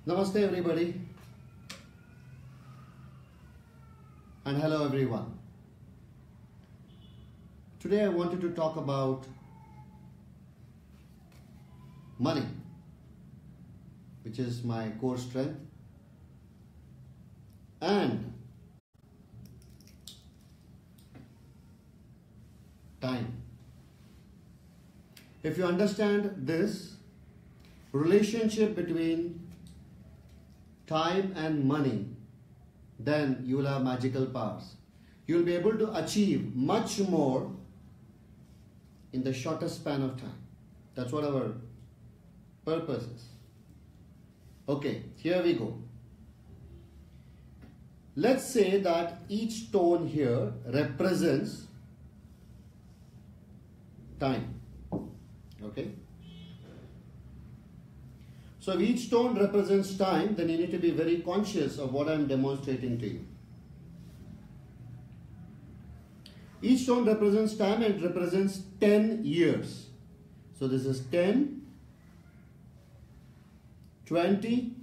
Namaste everybody and hello everyone. Today I wanted to talk about money, which is my core strength, and time. If you understand this relationship between time and money, then you will have magical powers. You will be able to achieve much more in the shortest span of time. That's what our purpose is. Okay, here we go. Let's say that each stone here represents time. Okay? So if each stone represents time, then you need to be very conscious of what I am demonstrating to you. Each stone represents time and it represents 10 years. So this is 10, 20,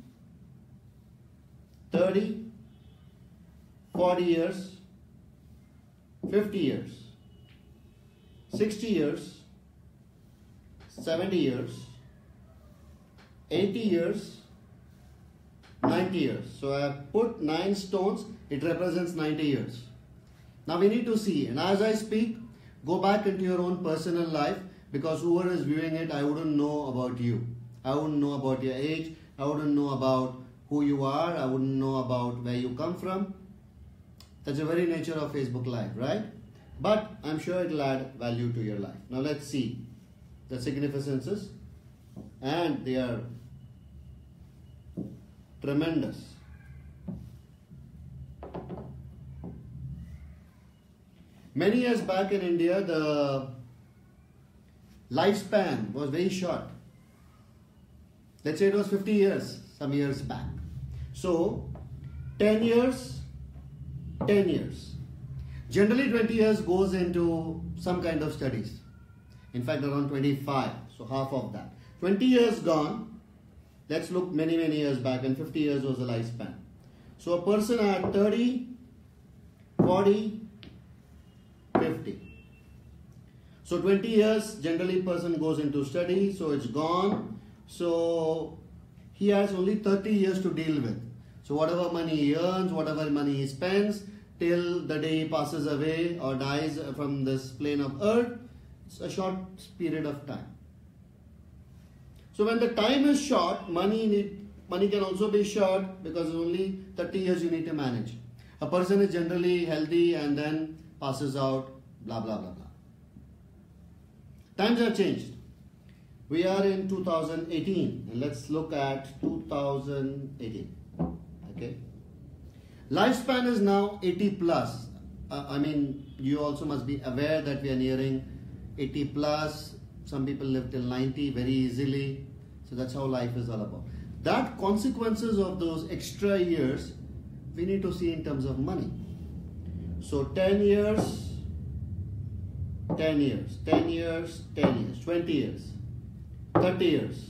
30, 40 years, 50 years, 60 years, 70 years, 80 years, 90 years. So I have put 9 stones, it represents 90 years. Now we need to see, and as I speak, go back into your own personal life, because whoever is viewing it, I wouldn't know about you. I wouldn't know about your age, I wouldn't know about who you are, I wouldn't know about where you come from. That's the very nature of Facebook Live, right? But I'm sure it will add value to your life. Now let's see the significances, and they are tremendous. Many years back in India, the lifespan was very short. Let's say it was 50 years, some years back. So, 10 years, 10 years. Generally 20 years goes into some kind of studies. In fact, around 25, so half of that. 20 years gone. Let's look many years back, and 50 years was the lifespan. So a person had 30, 40, 50. So 20 years, generally person goes into study, so it's gone. So he has only 30 years to deal with. So whatever money he earns, whatever money he spends, till the day he passes away or dies from this plane of earth, it's a short period of time. So when the time is short, money can also be short, because only 30 years you need to manage. A person is generally healthy and then passes out, blah blah blah blah. Times have changed. We are in 2018, and let's look at 2018. Okay. Lifespan is now 80 plus. I mean, you also must be aware that we are nearing 80 plus. Some people live till 90 very easily. So that's how life is all about. That consequences of those extra years, we need to see in terms of money. So 10 years, 10 years, 10 years, 10 years, 20 years, 30 years.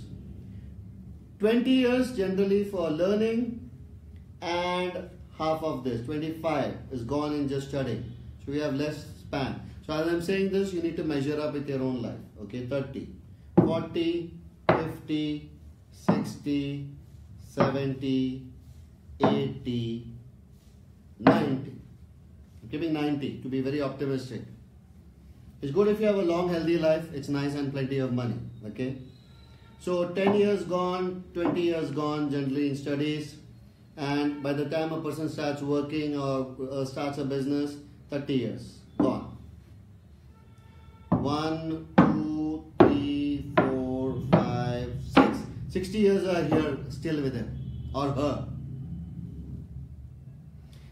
20 years generally for learning, and half of this, 25, is gone in just studying. So we have less span. So as I'm saying this, you need to measure up with your own life. Okay, 30, 40, 50, 60, 70, 80, 90. I'm giving 90 to be very optimistic. It's good if you have a long healthy life, it's nice, and plenty of money. Okay. So 10 years gone, 20 years gone generally in studies, and by the time a person starts working or starts a business, 30 years gone. 1, 2, 3, 4, 5, 6. 60 years are here still with him or her.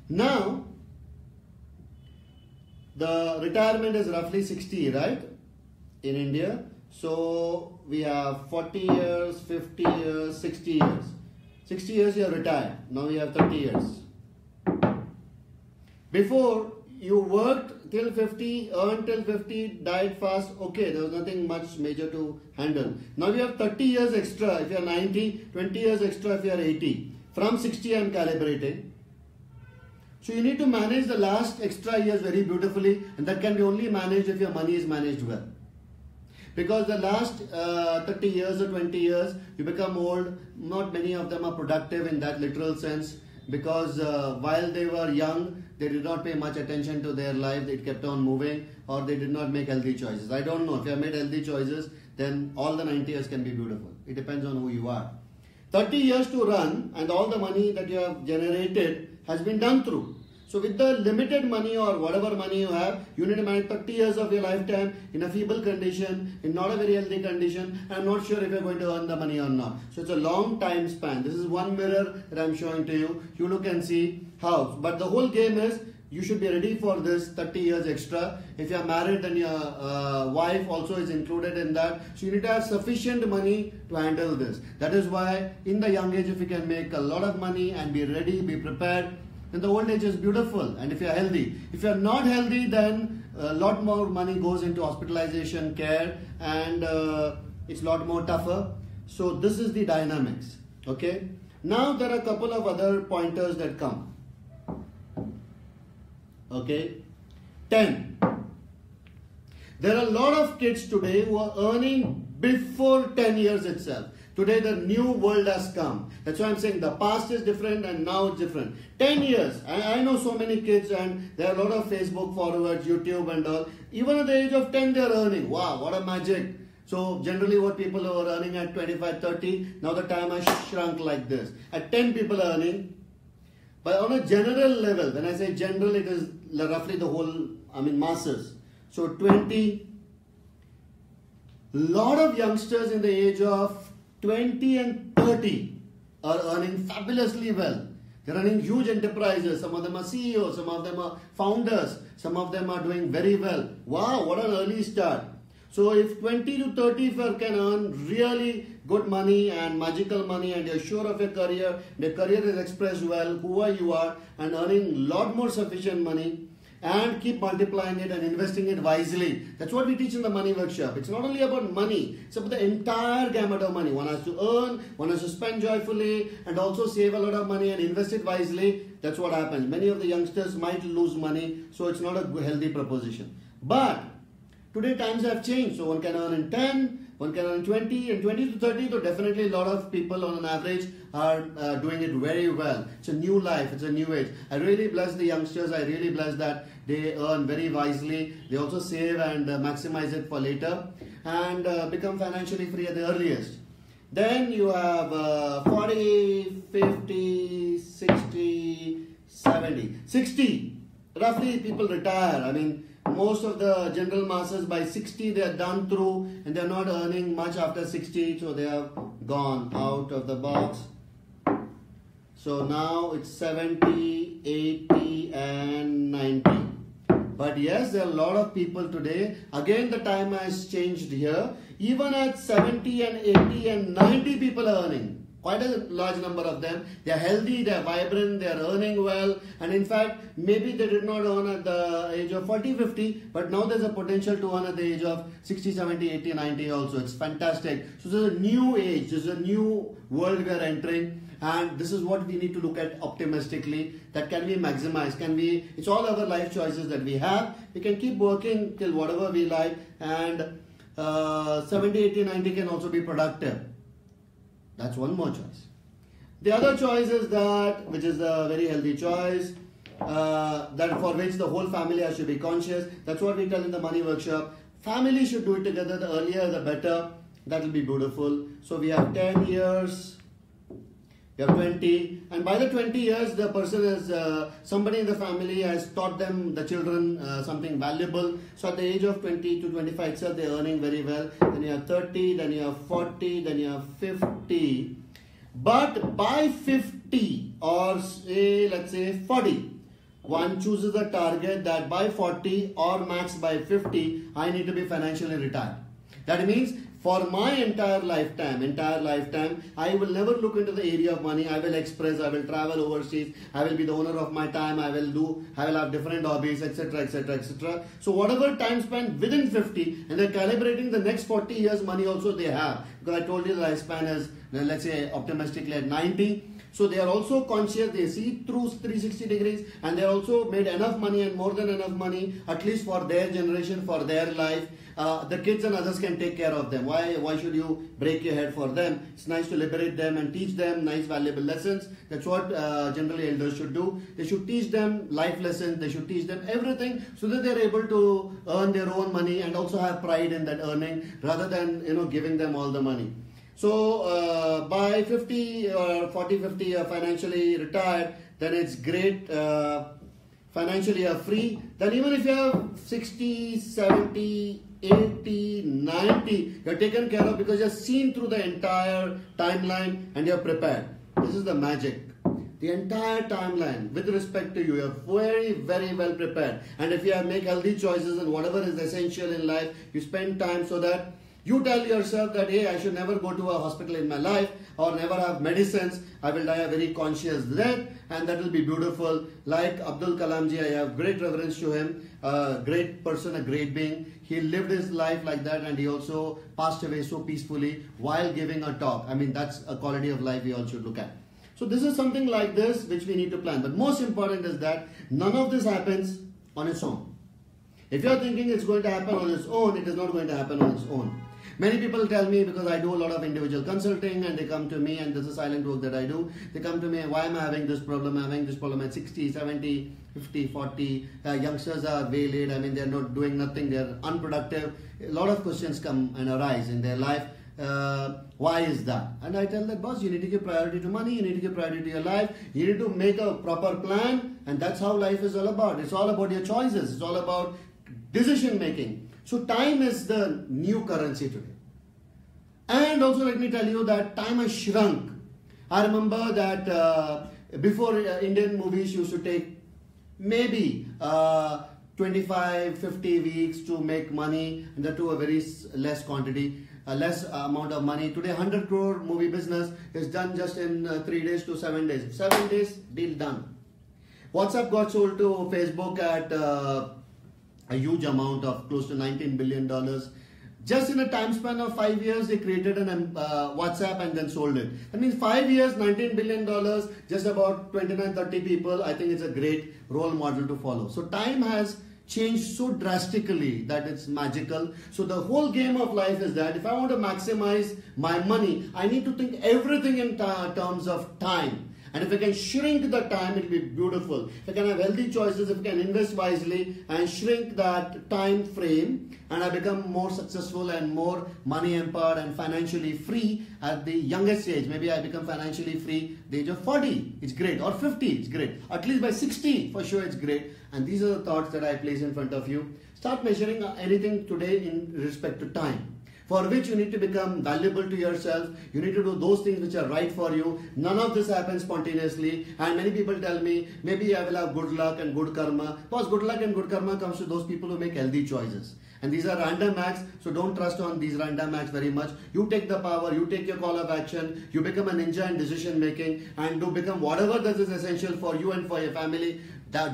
Now, the retirement is roughly 60, right? In India. So we have 40 years, 50 years, 60 years. 60 years you are retired. Now you have 30 years. Before, you worked till 50, earned till 50, died fast, okay, there was nothing much major to handle. Now you have 30 years extra if you are 90, 20 years extra if you are 80. From 60 I am calibrating. So you need to manage the last extra years very beautifully, and that can be only managed if your money is managed well. Because the last 30 years or 20 years, you become old, not many of them are productive in that literal sense, because while they were young, they did not pay much attention to their life, it kept on moving, or they did not make healthy choices. I don't know, if you have made healthy choices, then all the 90 years can be beautiful. It depends on who you are. 30 years to run, and all the money that you have generated has been done through. So with the limited money or whatever money you have, you need to manage 30 years of your lifetime in a feeble condition, in not a very healthy condition. I'm not sure if you're going to earn the money or not. So it's a long time span. This is one mirror that I'm showing to you. You look and see how. But the whole game is, you should be ready for this 30 years extra. If you are married, then your wife also is included in that. So you need to have sufficient money to handle this. That is why in the young age, if you can make a lot of money and be ready, be prepared, then the old age is beautiful. And if you are healthy. If you are not healthy, then a lot more money goes into hospitalization care, and it's a lot more tougher. So this is the dynamics. Okay. Now there are a couple of other pointers that come. Okay. 10. There are a lot of kids today who are earning before 10 years itself. Today the new world has come. That's why I'm saying the past is different and now it's different. 10 years. I know so many kids, and there are a lot of Facebook followers, YouTube and all. Even at the age of 10 they are earning. Wow, what a magic. So generally what people are earning at 25, 30, now the time has shrunk like this. At 10 people are earning. But on a general level, when I say general, it is roughly the whole, masses. So 20. Lot of youngsters in the age of 20 and 30 are earning fabulously well. They're running huge enterprises. Some of them are CEOs, some of them are founders, some of them are doing very well. Wow, what an early start. So if 20 to 30 can earn really good money and magical money, and you're sure of your career is expressed well, whoever you are, and earning a lot more sufficient money, and keep multiplying it and investing it wisely. That's what we teach in the money workshop. It's not only about money, it's about the entire gamut of money. One has to earn, one has to spend joyfully, and also save a lot of money and invest it wisely. That's what happens. Many of the youngsters might lose money, so it's not a healthy proposition. But today times have changed, so one can earn in 10, one can earn 20, and 20 to 30, so definitely a lot of people on an average are doing it very well. It's a new life, it's a new age. I really bless the youngsters, I really bless that they earn very wisely. They also save and maximize it for later, and become financially free at the earliest. Then you have 40, 50, 60, 70, 60. Roughly people retire. Most of the general masses by 60 they are done through, and they are not earning much after 60, so they have gone out of the box. So now it's 70, 80 and 90. But yes, there are a lot of people today. Again, the time has changed here. Even at 70 and 80 and 90 people are earning. Quite a large number of them. They are healthy, they are vibrant, they are earning well. And in fact, maybe they did not earn at the age of 40, 50. But now there's a potential to earn at the age of 60, 70, 80, 90 also. It's fantastic. So there's a new age. There's a new world we are entering. And this is what we need to look at optimistically. That can be maximized. It's all our life choices that we have. We can keep working till whatever we like. And 70, 80, 90 can also be productive. That's one more choice. The other choice is that, which is a very healthy choice, that for which the whole family has to be conscious. That's what we tell in the money workshop. Family should do it together. The earlier, the better. That will be beautiful. So we have 10 years. We have 20. And by the 20 years, the person is, somebody in the family has taught them, the children, something valuable. So at the age of 20 to 25 itself, they are earning very well. Then you have 30, then you have 40, then you have 50. But by 50 or say, let's say 40, one chooses a target that by 40 or max by 50, I need to be financially retired. That means for my entire lifetime, I will never look into the area of money. I will express, I will travel overseas, I will be the owner of my time, I will have different hobbies, etc., etc., etc. So whatever time spent within 50, and they're calibrating the next 40 years money also they have. Because I told you the lifespan is, let's say, optimistically at 90. So they are also conscious, they see through 360 degrees, and they also made enough money and more than enough money, at least for their generation, for their life. The kids and others can take care of them. Why should you break your head for them? It's nice to liberate them and teach them nice valuable lessons. That's what generally elders should do. They should teach them life lessons. They should teach them everything so that they're able to earn their own money and also have pride in that earning rather than giving them all the money. So by 50 or 40, 50 you're financially retired, then it's great. Financially you're free. Then even if you have 60, 70, 80, 90, you're taken care of because you're seen through the entire timeline and you're prepared. This is the magic. The entire timeline with respect to you, you're very, very well prepared. And if you make healthy choices and whatever is essential in life, you spend time so that you tell yourself that, hey, I should never go to a hospital in my life or never have medicines. I will die a very conscious death, and that will be beautiful. Like Abdul Kalam ji, I have great reverence to him. A great person, a great being. He lived his life like that, and he also passed away so peacefully while giving a talk. I mean, that's a quality of life we all should look at. So this is something like this which we need to plan. But most important is that none of this happens on its own. If you are thinking it's going to happen on its own, it is not going to happen on its own. Many people tell me, because I do a lot of individual consulting, and they come to me, and this is silent work that I do. They come to me, why am I having this problem? I'm having this problem at 60, 70, 50, 40. Youngsters are waylaid. I mean, they're not doing nothing. They're unproductive. A lot of questions come and arise in their life. Why is that? And I tell that, boss, you need to give priority to money. You need to give priority to your life. You need to make a proper plan. And that's how life is all about. It's all about your choices. It's all about decision making. So time is the new currency today. And also let me tell you that time has shrunk. I remember that before Indian movies used to take maybe 25, 50 weeks to make money, and that to a very less quantity, less amount of money. Today 100 crore movie business is done just in 3 days to 7 days. 7 days, deal done. WhatsApp got sold to Facebook at a huge amount of close to $19 billion. Just in a time span of 5 years, they created an WhatsApp and then sold it. That means 5 years, $19 billion, just about 29, 30 people. I think it's a great role model to follow. So time has changed so drastically that it's magical. So the whole game of life is that if I want to maximize my money, I need to think everything in terms of time. And if I can shrink the time, it will be beautiful. If I can have healthy choices, if I can invest wisely and shrink that time frame, and I become more successful and more money empowered and financially free at the youngest age. Maybe I become financially free at the age of 40, it's great, or 50, it's great. At least by 60, for sure, it's great. And these are the thoughts that I place in front of you. Start measuring anything today in respect to time, for which you need to become valuable to yourself. You need to do those things which are right for you. None of this happens spontaneously. And many people tell me, maybe I will have good luck and good karma. Because good luck and good karma comes to those people who make healthy choices. And these are random acts, so don't trust on these random acts very much. You take the power, you take your call of action, you become a ninja in decision making, and do become whatever that is essential for you and for your family.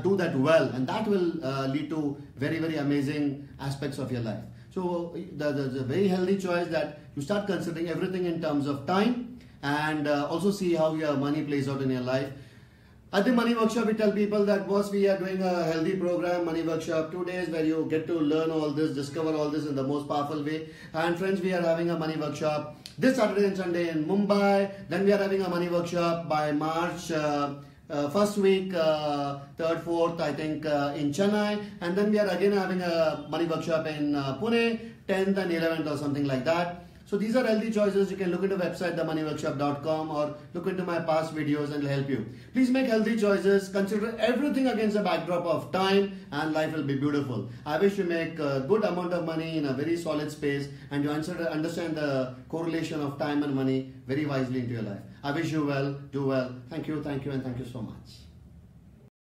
Do that well, and that will lead to very, very amazing aspects of your life. So there's a very healthy choice that you start considering everything in terms of time, and also see how your money plays out in your life. At the Money Workshop, we tell people that, boss, we are doing a healthy program, Money Workshop, 2 days where you get to learn all this, discover all this in the most powerful way. And friends, we are having a Money Workshop this Saturday and Sunday in Mumbai. Then we are having a Money Workshop by March first week, 3rd, 4th, I think, in Chennai. And then we are again having a Money Workshop in Pune, 10th and 11th or something like that. So these are healthy choices. You can look into the website themoneyworkshop.com or look into my past videos and it'll help you. Please make healthy choices. Consider everything against the backdrop of time, and life will be beautiful. I wish you make a good amount of money in a very solid space, and you understand the correlation of time and money very wisely into your life. I wish you well, do well. Thank you, and thank you so much.